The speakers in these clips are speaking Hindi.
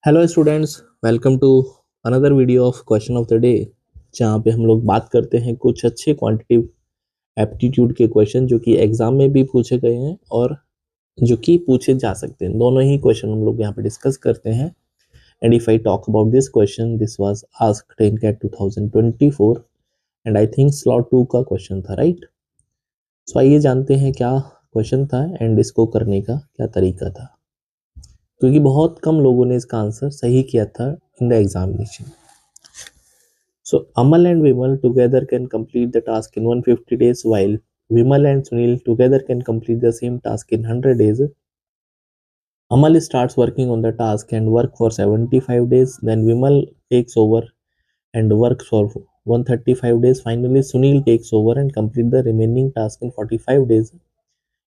Hello students, welcome to another video of question of the day, जहाँ पे हम लोग बात करते हैं कुछ अच्छे क्वांटिटेटिव एप्टीट्यूड के क्वेश्चन जो कि एग्जाम में भी पूछे गए हैं और जो कि पूछे जा सकते हैं। दोनों ही क्वेश्चन हम लोग यहाँ पे डिस्कस करते हैं। And if I talk about this question, this was asked in CAT 2024 and I think slot 2 का क्वेश्चन था, राइट। सो आइए जानते हैं क्या क्वेश्चन था एंड इसको करने का क्या तरीका था, क्योंकि बहुत कम लोगों ने इसका आंसर सही किया था in the examination. So Amal and Vimal together can complete the task in 150 days, while Vimal and Sunil together can complete the same task in 100 days. Amal starts working on the task and work for 75 days. Then Vimal takes over and works for 135 days. Finally, Sunil takes over and complete the remaining task in 45 days.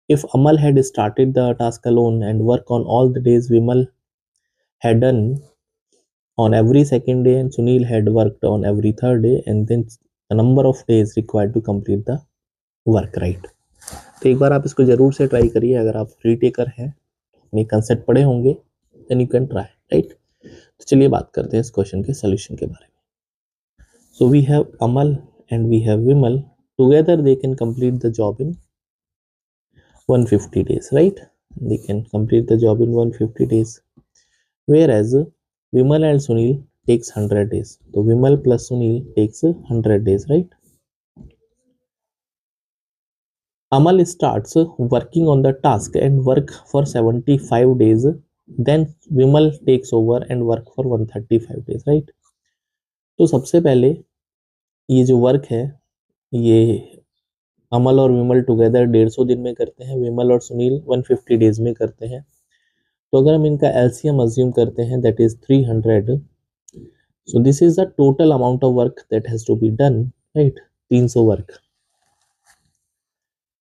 If Amal had started the task alone and work on all the days Vimal had done on every second day and Sunil had worked on every third day, and then the number of days required to complete the work, right। तो एक बार आप इसको जरूर से ट्राई करिए। अगर आप रीटेकर हैं, अपने कंसेप्ट पढ़े होंगे, then you can try, right. तो चलिए बात करते हैं इस क्वेश्चन के सोल्यूशन के बारे में। So we have Amal and we have Vimal, together they can complete the job in 150 days, right। they can complete the job in 150 days, whereas Vimal and Sunil takes 100 days. So Vimal plus Sunil takes 100 days, right? Amal starts working on the task and work for 75 days. Then Vimal takes over and work for 135 days, right? तो सबसे पहले ये जो वर्क है, ये अमल और विमल टुगेदर 150 दिन में करते हैं, विमल और सुनील 150 डेज में करते हैं। तो अगर हम इनका एलसीएम अज्यूम करते हैं, that is 300, so this is the total amount of work that has to be done, right। 300 work.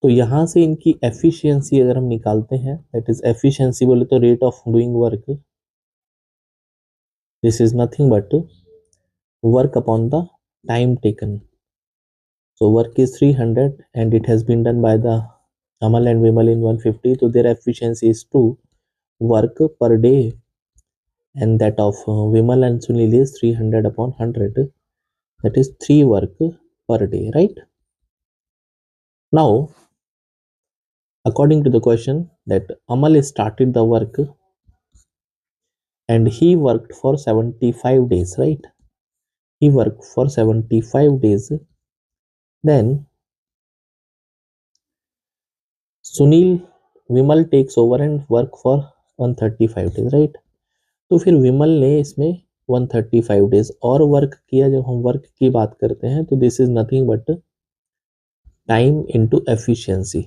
तो यहाँ से इनकी एफिशिएंसी अगर हम निकालते हैं, दैट इज एफिशिएंसी बोले तो rate of doing work, this is nothing but work upon the time taken. So work is 300 and it has been done by the Amal and Vimal in 150, so their efficiency is 2 work per day, and that of Vimal and Sunil is 300 upon 100, that is 3 work per day, right। Now according to the question, that Amal started the work and he worked for 75 days, right। He worked for 75 days. Then Sunil, Vimal takes over and work for 135 days, right। तो फिर विमल ने इसमें 135 डेज और वर्क किया। जब हम वर्क की बात करते हैं तो this is nothing but time into efficiency.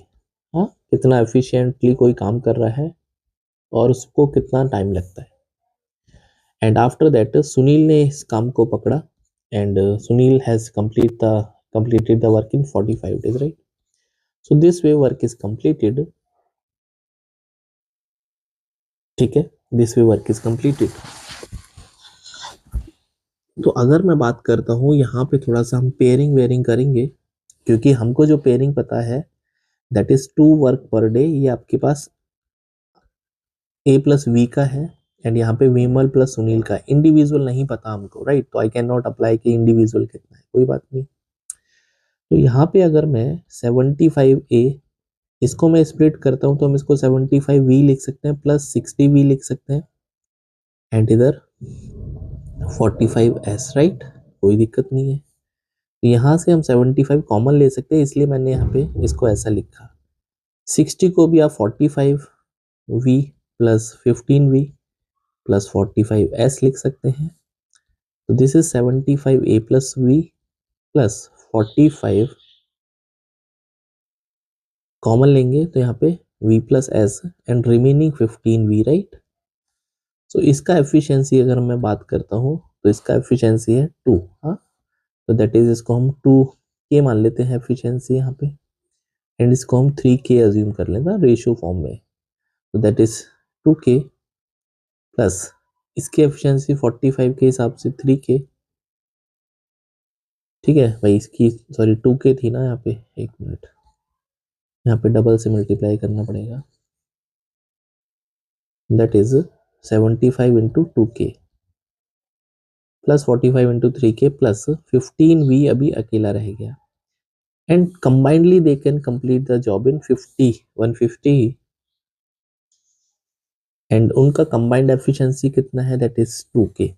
हाँ, कितना एफिशिएंटली कोई काम कर रहा है और उसको कितना टाइम लगता है। एंड आफ्टर दैट सुनील ने इस काम को पकड़ा and Sunil has completed the work in 45 days, right। so this way work is completed, ठीक है, this way work is completed। तो अगर मैं बात करता हूँ यहाँ पे थोड़ा सा हम पेयरिंग वेयरिंग करेंगे, क्योंकि हमको जो पेयरिंग पता है that is 2 work per day. ये आपके पास ए प्लस वी का है एंड यहाँ पे विमल प्लस सुनील का। इंडिविजुअल नहीं पता हमको, राइट। तो आई कैन नॉट अप्लाई कि इंडिविजुअल कितना है, कोई बात नहीं। तो यहाँ पे अगर मैं 75A इसको मैं स्प्लिट करता हूँ तो हम इसको 75V लिख सकते हैं प्लस 60V लिख सकते हैं एंड इधर 45S, राइट। कोई दिक्कत नहीं है। यहाँ से हम 75 कॉमन ले सकते हैं, इसलिए मैंने यहाँ पे इसको ऐसा लिखा। 60 को भी आप 45V plus 15V plus 45S लिख सकते हैं। तो this is 75A plus V plus 45 common लेंगे तो यहाँ पे V plus S and remaining 15V, right. So इसका एफिशिएंसी अगर मैं बात करता हूँ तो इसका एफिशिएंसी है 2। हाँ, तो दैट इज इसको हम 2K मान लेते हैं एफिशिएंसी यहाँ पे, एंड इसको हम 3K अज्यूम कर लेना रेशियो फॉर्म में। तो दैट इज 2K प्लस इसकी एफिशिएंसी 45 के हिसाब से 3K, ठीक है भाई। इसकी सॉरी 2K थी ना यहाँ पे, एक मिनट, यहाँ पे डबल से मल्टीप्लाई करना पड़ेगा, that is 75 into 2k plus 45 into 3k plus 15v अभी अकेला रह गया, and combinedly they can complete the job in 150, and उनका कंबाइंड एफिशिएंसी कितना है, that is 2k.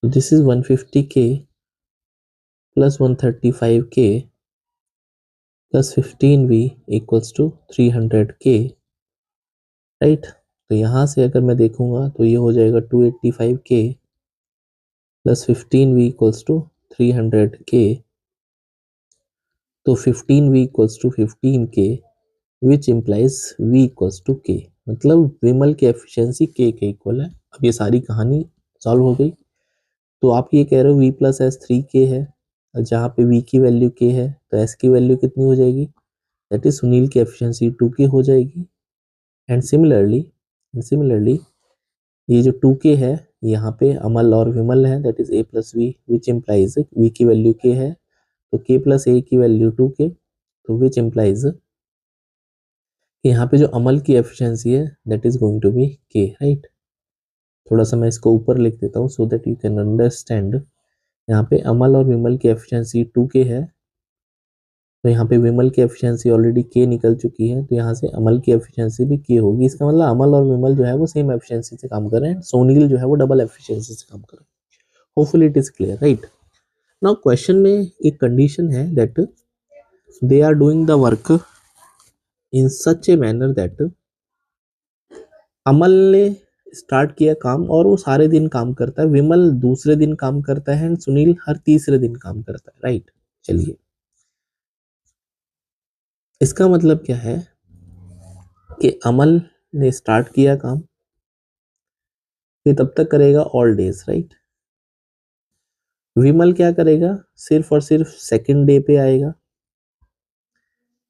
This is 150k plus 135k plus 15v equals to 300k, right. तो यहाँ से अगर मैं देखूंगा तो ये हो जाएगा 285k plus 15v equals to 300k. तो 15v equals to 15k which implies v equals to k, मतलब विमल की एफिशिएंसी k के इक्वल है. अब ये सारी कहानी सॉल्व हो गई. तो आप ये कह रहे हो v प्लस एस 3k है, और जहाँ पे v की वैल्यू k है तो s की वैल्यू कितनी हो जाएगी, दैट इज सुनील की एफिशिएंसी 2k हो जाएगी. एंड सिमिलरली ये जो 2k है यहाँ पे अमल और विमल है, that is a plus V which implies v की वैल्यू k है तो k प्लस a की वैल्यू 2k, तो विच इम्प्लाइज यहाँ पे जो अमल की एफिशिएंसी है that is going to be k, right. थोड़ा सा मैं इसको ऊपर लिख देता हूँ so that you can understand. यहाँ पे अमल और विमल की एफिशिएंसी 2k है, तो यहाँ पे विमल की एफिशिएंसी ऑलरेडी k निकल चुकी है, तो यहाँ से अमल की एफिशिएंसी भी k होगी. इसका मतलब अमल और विमल जो है वो सेम एफिशिएंसी से काम कर रहे हैं, सोनील जो है वो डबल एफिशिएंसी से काम कर रहे हैं. Hopefully it is clear, right. Now question में एक कंडीशन है that they are doing the work in such a manner that Amal ने स्टार्ट किया काम और वो सारे दिन काम करता है, विमल दूसरे दिन काम करता है, एंड सुनील हर तीसरे दिन काम करता है, राइट. चलिए, इसका मतलब क्या है कि अमल ने स्टार्ट किया काम, ये तब तक करेगा ऑल डेज, राइट. विमल क्या करेगा, सिर्फ और सिर्फ सेकंड डे पे आएगा,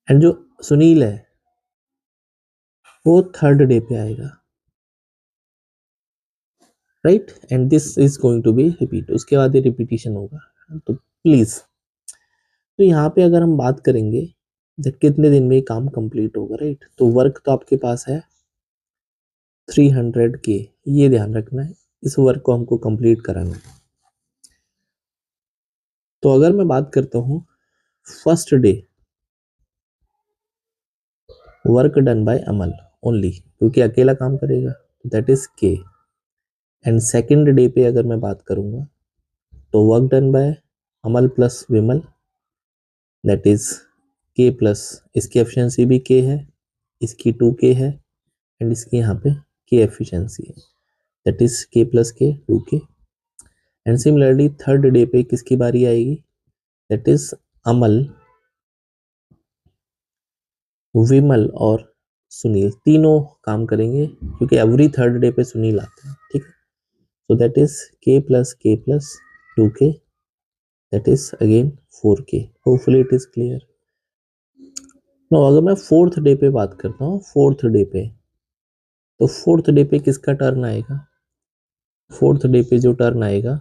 एंड जो सुनील है वो थर्ड डे पे आएगा, right. And this is going to be repeat, उसके बाद ये रिपीटिशन होगा. तो प्लीज, तो यहाँ पे अगर हम बात करेंगे जब कितने दिन में ये काम कंप्लीट होगा, राइट. तो वर्क तो आपके पास है 300k, ये ध्यान रखना है, इस वर्क को हमको कंप्लीट कराना है. तो अगर मैं बात करता हूँ first day work done by Amal only, क्योंकि अकेला काम करेगा, that is k. And second day पे अगर मैं बात करूंगा तो work done by Amal plus Vimal, that is k plus, इसकी एफिशिएंसी भी k है, इसकी 2k है, एंड इसकी यहाँ पे k एफिशिएंसी है, that is k plus k 2k. And similarly third day पे किसकी बारी आएगी, दैट इज अमल, विमल और सुनील तीनों काम करेंगे, क्योंकि एवरी थर्ड डे पे सुनील आते हैं, ठीक है. So that is k plus 2k, that is again 4k. Hopefully it is clear. No, अगर मैं फोर्थ डे पे बात करता हूँ, फोर्थ डे पे, तो फोर्थ डे पे किसका टर्न आएगा, फोर्थ डे पे जो टर्न आएगा,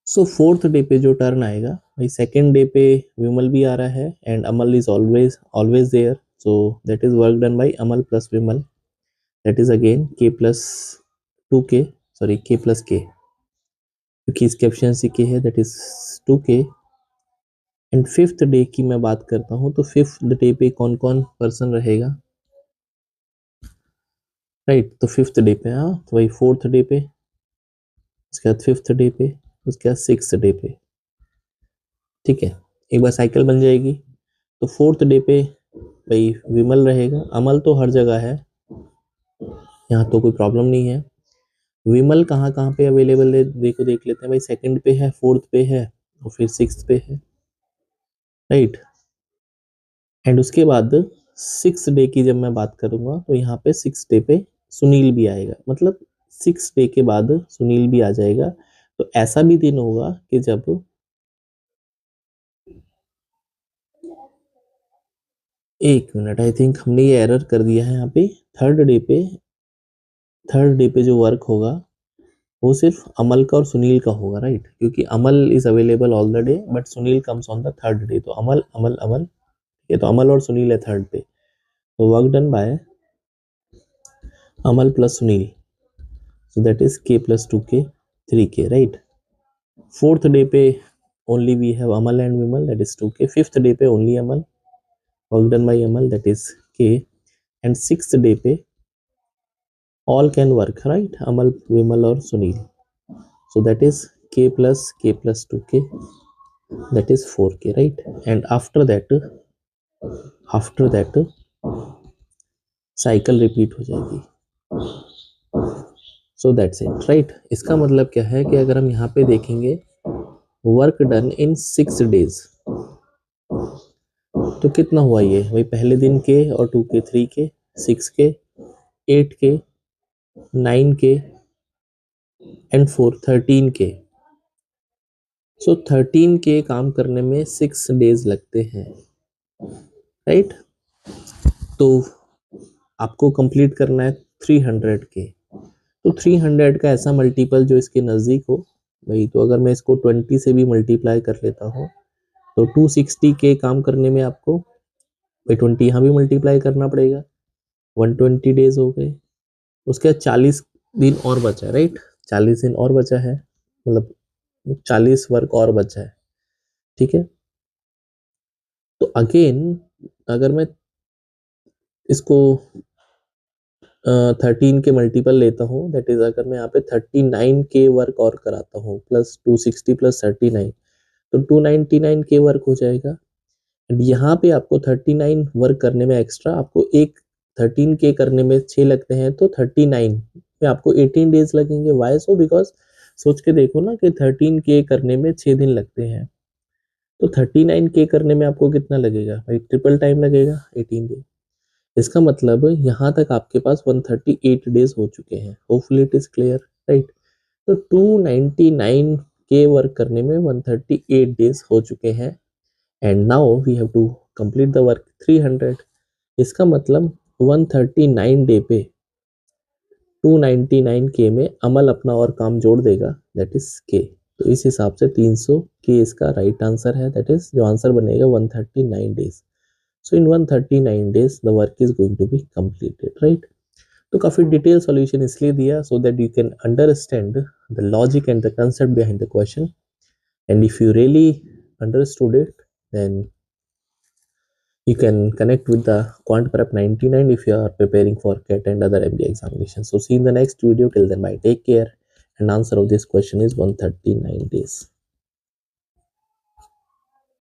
सो फोर्थ डे पे जो टर्न आएगा भाई, सेकेंड डे पे विमल भी आ रहा है and Amal is always always there, so that is work done by Amal plus Vimal, that is again k plus 2k, sorry k plus k, क्योंकि इसकी एफिशिएंसी k है, that is 2k. And fifth day की मैं बात करता हूँ, तो फिफ्थ डे पे कौन कौन पर्सन रहेगा, राइट. तो फिफ्थ डे पे, हाँ, तो वही फोर्थ डे पे, उसके बाद फिफ्थ डे पे, उसके बाद सिक्स्थ डे पे, ठीक है. एक बार साइकिल बन जाएगी. तो फोर्थ डे पे भाई विमल रहेगा, अमल तो हर जगह है, यहाँ तो कोई प्रॉब्लम नहीं है. विमल कहाँ कहाँ पे अवेलेबल है, देखो देख लेते हैं भाई. सेकंड पे है, फोर्थ पे है, और फिर सिक्स्थ पे है, राइट. एंड उसके बाद सिक्स डे की जब मैं बात करूंगा तो यहाँ पे सिक्स डे पे सुनील भी आएगा, मतलब सिक्स डे के बाद सुनील भी आ जाएगा. तो ऐसा भी दिन होगा कि जब एक मिनट, आई थिंक हमने ये एरर कर दिया है यहाँ पे. थर्ड डे पे, थर्ड डे पे जो वर्क होगा वो सिर्फ अमल का और सुनील का होगा, राइट. क्योंकि Amal is available all the day but Sunil comes on the third day, तो अमल अमल अमल, ये तो अमल और सुनील है थर्ड पे. तो work done bye Amal plus Sunil. So that is K plus 2K, 3K, right? Fourth day पे only we have Amal and Vimal, that is 2K. Fifth day पे only Amal, work done by Amal, that is K. And sixth day पे all can work, right? Amal, Vimal or Sunil. So that is K plus 2K, that is 4K, right? And after that cycle repeat हो जाएगी. So that's it, right. इसका मतलब क्या है कि अगर हम यहाँ पे देखेंगे वर्क डन इन 6 डेज, तो कितना हुआ ये? वही पहले दिन के और 2K, 3K, 6K, 8K, 9K and 13K. So 13K काम करने में 6 डेज लगते हैं, राइट. तो आपको कंप्लीट करना है 300K. तो 300 का ऐसा मल्टीपल जो इसके नज़दीक हो भाई. तो अगर मैं इसको 20 से भी मल्टीप्लाई कर लेता हूँ तो 260K काम करने में आपको भाई 20 यहाँ भी मल्टीप्लाई करना पड़ेगा. 120 डेज हो गए. उसके बाद 40 दिन और बचा है, राइट. 40 दिन और बचा है, मतलब 40 वर्क और बचा है, ठीक है. तो अगेन अगर मैं इसको 13 के मल्टीपल लेता हूँ, दैट इज अगर मैं यहाँ पे 39K वर्क और कराता हूँ प्लस 260 प्लस 39, तो 299K वर्क हो जाएगा. एंड यहाँ पे आपको 39 वर्क करने में एक्स्ट्रा आपको एक 13K करने में 6 लगते हैं, तो 39 में आपको 18 डेज लगेंगे. Y so? बिकॉज सोच के देखो ना कि 13K करने में 6 दिन लगते हैं, तो 39K करने में आपको कितना लगेगा भाई? ट्रिपल टाइम लगेगा, 18 डेज. इसका मतलब यहाँ तक आपके पास 138 डेज हो चुके हैं. Hopefully it is clear, right. तो 299K वर्क करने में 138 डेज हो चुके हैं. And now we have to complete the work 300. इसका मतलब 139 डे पे 299K में अमल अपना और काम जोड़ देगा, दैट इज K. तो इस हिसाब से 300K इसका राइट आंसर है. दैट इज जो आंसर बनेगा 139 days. So in 139 days the work is going to be completed, right. तो काफ़ी डिटेल सॉल्यूशन इसलिए दिया so that you can understand the logic and the concept behind the question. And if you really understood it, then you can connect with the Quant Prep 99 if you are preparing for CAT and other MBA examinations. So see you in the next video. Till then, bye, take care. And answer of this question is 139 days.